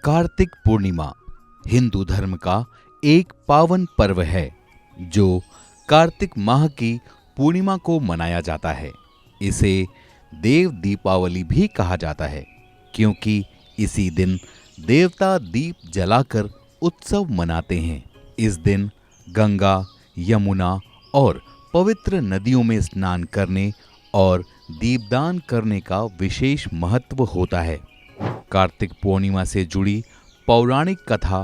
कार्तिक पूर्णिमा हिंदू धर्म का एक पावन पर्व है जो कार्तिक माह की पूर्णिमा को मनाया जाता है। इसे देव दीपावली भी कहा जाता है क्योंकि इसी दिन देवता दीप जलाकर उत्सव मनाते हैं। इस दिन गंगा, यमुना और पवित्र नदियों में स्नान करने और दीपदान करने का विशेष महत्व होता है। कार्तिक पूर्णिमा से जुड़ी पौराणिक कथा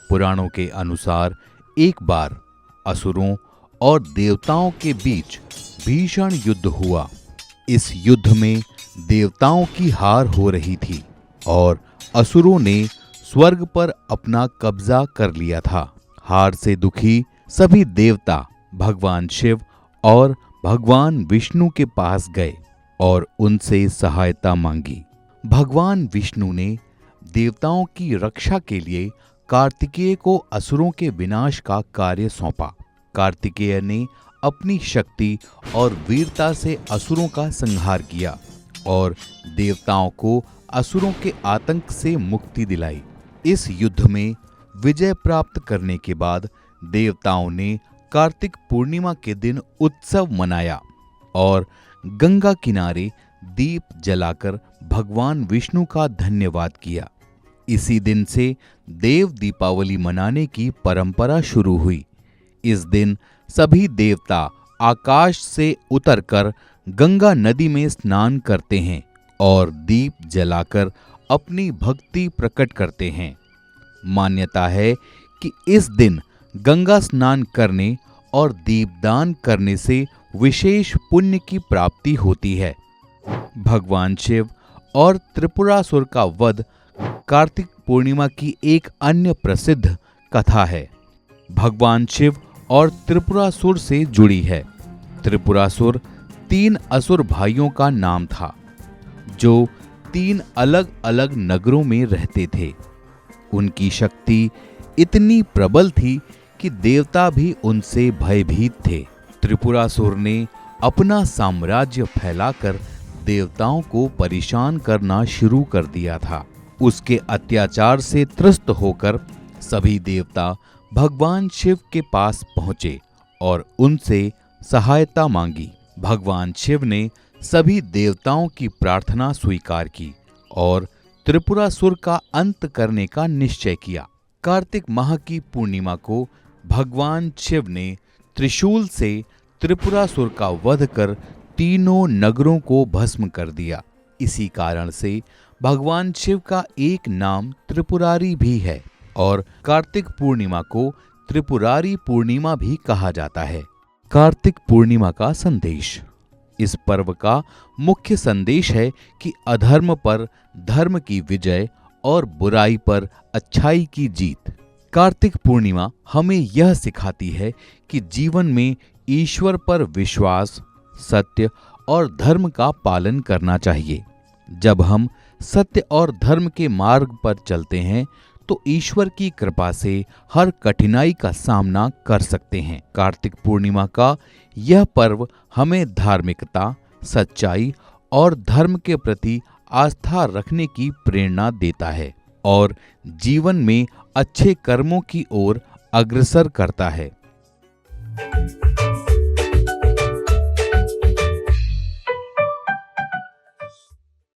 पुराणों के अनुसार एक बार असुरों और देवताओं के बीच भीषण युद्ध हुआ। इस युद्ध में देवताओं की हार हो रही थी और असुरों ने स्वर्ग पर अपना कब्जा कर लिया था। हार से दुखी सभी देवता भगवान शिव और भगवान विष्णु के पास गए और उनसे सहायता मांगी। भगवान विष्णु ने देवताओं की रक्षा के लिए कार्तिकेय को असुरों के विनाश का कार्य सौंपा। कार्तिकेय ने अपनी शक्ति और वीरता से असुरों का संहार किया और देवताओं को असुरों के आतंक से मुक्ति दिलाई। इस युद्ध में विजय प्राप्त करने के बाद देवताओं ने कार्तिक पूर्णिमा के दिन उत्सव मनाया और गंगा किनारे दीप जलाकर भगवान विष्णु का धन्यवाद किया। इसी दिन से देव दीपावली मनाने की परंपरा शुरू हुई। इस दिन सभी देवता आकाश से उतरकर गंगा नदी में स्नान करते हैं और दीप जलाकर अपनी भक्ति प्रकट करते हैं। मान्यता है कि इस दिन गंगा स्नान करने और दीपदान करने से विशेष पुण्य की प्राप्ति होती है। भगवान शिव और त्रिपुरासुर का वध कार्तिक पूर्णिमा की एक अन्य प्रसिद्ध कथा है। भगवान शिव और त्रिपुरासुर से जुड़ी है। त्रिपुरासुर 3 असुर भाइयों का नाम था जो 3 अलग अलग नगरों में रहते थे। उनकी शक्ति इतनी प्रबल थी कि देवता भी उनसे भयभीत थे। त्रिपुरासुर ने अपना साम्राज्य फैलाकर देवताओं को परेशान करना शुरू कर दिया था। उसके अत्याचार से त्रस्त होकर सभी देवता भगवान शिव के पास पहुंचे और उनसे सहायता मांगी। भगवान शिव ने सभी देवताओं की प्रार्थना स्वीकार की और त्रिपुरासुर का अंत करने का निश्चय किया। कार्तिक माह की पूर्णिमा को भगवान शिव ने त्रिशूल से त्रिपुरासुर का वध कर तीनों नगरों को भस्म कर दिया। इसी कारण से भगवान शिव का एक नाम त्रिपुरारी भी है और कार्तिक पूर्णिमा को त्रिपुरारी पूर्णिमा भी कहा जाता है। कार्तिक पूर्णिमा का संदेश। इस पर्व का मुख्य संदेश है कि अधर्म पर धर्म की विजय और बुराई पर अच्छाई की जीत। कार्तिक पूर्णिमा हमें यह सिखाती है कि जीवन में ईश्वर पर विश्वास, सत्य और धर्म का पालन करना चाहिए। जब हम सत्य और धर्म के मार्ग पर चलते हैं तो ईश्वर की कृपा से हर कठिनाई का सामना कर सकते हैं। कार्तिक पूर्णिमा का यह पर्व हमें धार्मिकता, सच्चाई और धर्म के प्रति आस्था रखने की प्रेरणा देता है और जीवन में अच्छे कर्मों की ओर अग्रसर करता है।